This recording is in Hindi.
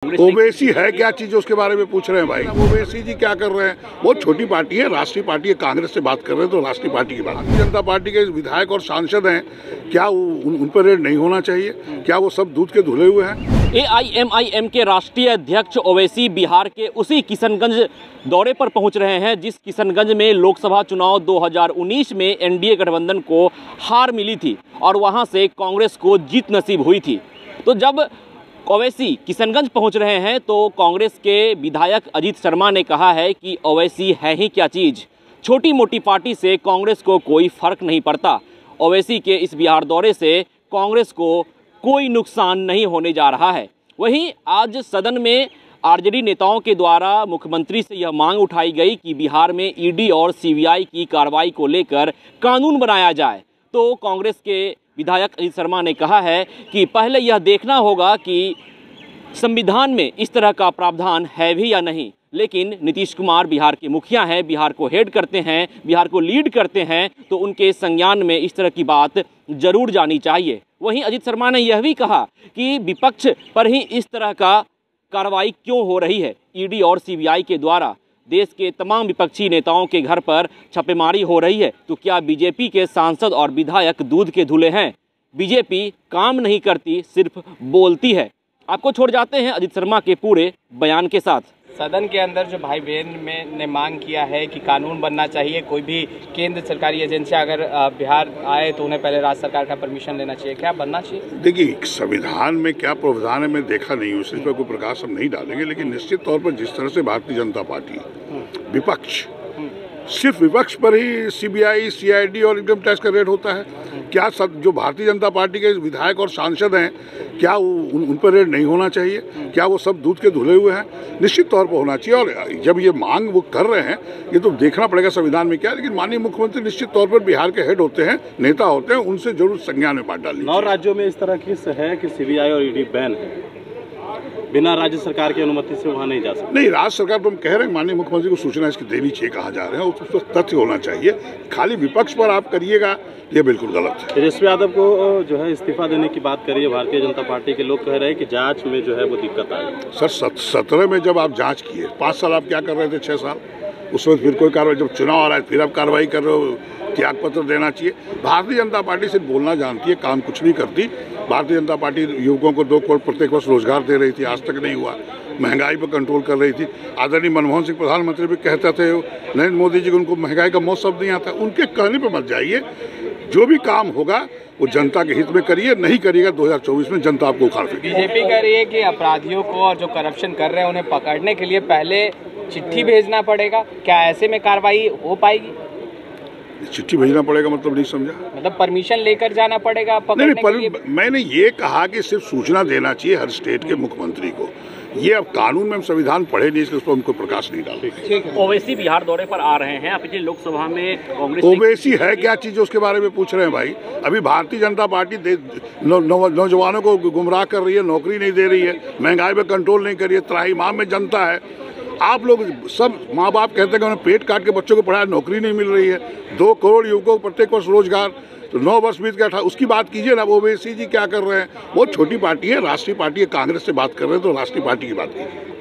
ओवैसी है क्या चीज उसके बारे में पूछ रहे हैं भाई। ओवैसी जी क्या कर रहे हैं? बहुत छोटी पार्टी है, राष्ट्रीय पार्टी है। कांग्रेस से बात कर रहे हैं तो राष्ट्रीय पार्टी की बात। भारतीय जनता पार्टी के विधायक और सांसद हैं, क्या उन पर रेड नहीं होना चाहिए? क्या वो सब दूध के धुले हुए हैं? AIMIM के राष्ट्रीय अध्यक्ष ओवैसी बिहार के उसी किशनगंज दौरे पर पहुंच रहे हैं जिस किशनगंज में लोकसभा चुनाव 2019 में NDA गठबंधन को हार मिली थी और वहां से कांग्रेस को जीत नसीब हुई थी। तो जब ओवैसी किशनगंज पहुंच रहे हैं तो कांग्रेस के विधायक अजीत शर्मा ने कहा है कि ओवैसी है ही क्या चीज़, छोटी मोटी पार्टी से कांग्रेस को कोई फर्क नहीं पड़ता। ओवैसी के इस बिहार दौरे से कांग्रेस को कोई नुकसान नहीं होने जा रहा है। वहीं आज सदन में आरजेडी नेताओं के द्वारा मुख्यमंत्री से यह मांग उठाई गई कि बिहार में ED और CBI की कार्रवाई को लेकर कानून बनाया जाए। तो कांग्रेस के विधायक अजीत शर्मा ने कहा है कि पहले यह देखना होगा कि संविधान में इस तरह का प्रावधान है भी या नहीं। लेकिन नीतीश कुमार बिहार के मुखिया हैं, बिहार को हेड करते हैं, बिहार को लीड करते हैं, तो उनके संज्ञान में इस तरह की बात जरूर जानी चाहिए। वहीं अजीत शर्मा ने यह भी कहा कि विपक्ष पर ही इस तरह का कार्रवाई क्यों हो रही है। ED और CBI के द्वारा देश के तमाम विपक्षी नेताओं के घर पर छापेमारी हो रही है, तो क्या बीजेपी के सांसद और विधायक दूध के धुले हैं? बीजेपी काम नहीं करती, सिर्फ बोलती है। आपको छोड़ जाते हैं अजीत शर्मा के पूरे बयान के साथ। सदन के अंदर जो भाई बहन ने मांग किया है कि कानून बनना चाहिए, कोई भी केंद्र सरकारी एजेंसियां अगर बिहार आए तो उन्हें पहले राज्य सरकार का परमिशन लेना चाहिए, क्या बनना चाहिए? देखिए, संविधान में क्या प्रावधान है मैं देखा नहीं हूँ, इस पर कोई प्रकाश हम नहीं डालेंगे। लेकिन निश्चित तौर पर जिस तरह से भारतीय जनता पार्टी विपक्ष, सिर्फ विपक्ष पर ही CBI, CID और इनकम टैक्स का रेड होता है, क्या सब जो भारतीय जनता पार्टी के विधायक और सांसद हैं, क्या उन पर रेड नहीं होना चाहिए? क्या वो सब दूध के धुले हुए हैं? निश्चित तौर पर होना चाहिए। और जब ये मांग वो कर रहे हैं, ये तो देखना पड़ेगा संविधान में क्या। लेकिन माननीय मुख्यमंत्री निश्चित तौर पर बिहार के हेड होते हैं, नेता होते हैं, उनसे जरूर संज्ञान में बात डालनी। 9 राज्यों में इस तरह की है कि CBI और ED बैन है, बिना राज्य सरकार की अनुमति से वहाँ नहीं जा सकते। नहीं, राज्य सरकार तो हम कह रहे हैं माननीय मुख्यमंत्री को सूचना इसकी देनी चाहिए, कहा जा रहे हैं, उस पर तथ्य होना चाहिए। खाली विपक्ष पर आप करिएगा, ये बिल्कुल गलत है। तेजस्वी यादव को जो है इस्तीफा देने की बात करिए, भारतीय जनता पार्टी के लोग कह रहे हैं कि जांच में जो है वो दिक्कत आई। सर 17 में जब आप जांच किए, 5 साल आप क्या कर रहे थे? 6 साल उसमें फिर कोई कार्रवाई, जब चुनाव आ रहा है फिर आप कार्रवाई कर रहे हो, त्यागपत्र देना चाहिए। भारतीय जनता पार्टी सिर्फ बोलना जानती है, काम कुछ नहीं करती। भारतीय जनता पार्टी युवकों को 2 करोड़ प्रत्येक वर्ष रोजगार दे रही थी, आज तक नहीं हुआ। महंगाई पर कंट्रोल कर रही थी। आदरणीय मनमोहन सिंह प्रधानमंत्री भी कहते थे, नरेंद्र मोदी जी को उनको महंगाई का मौत शब्द नहीं आता। उनके कहने पर मत जाइए, जो भी काम होगा वो जनता के हित में करिए, नहीं करिएगा 2024 में जनता आपको उखाड़ देगी। बीजेपी कह रही है कि अपराधियों को और जो करप्शन कर रहे हैं उन्हें पकड़ने के लिए पहले चिट्ठी भेजना पड़ेगा, क्या ऐसे में कार्रवाई हो पाएगी? चिट्ठी भेजना पड़ेगा मतलब नहीं समझा। मतलब परमिशन लेकर जाना पड़ेगा पकड़ने के लिए? मैंने ये कहा कि सिर्फ सूचना देना चाहिए हर स्टेट के मुख्यमंत्री को। ये अब कानून में हम संविधान पढ़े नहीं, इसलिए उस पर हमको प्रकाश नहीं डाला। ओवैसी बिहार दौरे पर आ रहे हैं, पिछली लोकसभा में कांग्रेस। ओवैसी है क्या चीज उसके बारे में पूछ रहे हैं भाई। अभी भारतीय जनता पार्टी नौजवानों को गुमराह कर रही है, नौकरी नहीं दे रही है, महंगाई पर कंट्रोल नहीं कर रही है, त्राहिमाम में जनता है। आप लोग सब माँ बाप कहते हैं कि उन्हें पेट काट के बच्चों को पढ़ाया, नौकरी नहीं मिल रही है। 2 करोड़ युवकों को प्रत्येक वर्ष रोजगार, तो 9 वर्ष बीत गया था, उसकी बात कीजिए ना। ओवैसी जी क्या कर रहे हैं? बहुत छोटी पार्टी है, राष्ट्रीय पार्टी है, कांग्रेस से बात कर रहे हैं तो राष्ट्रीय पार्टी की बात कीजिए।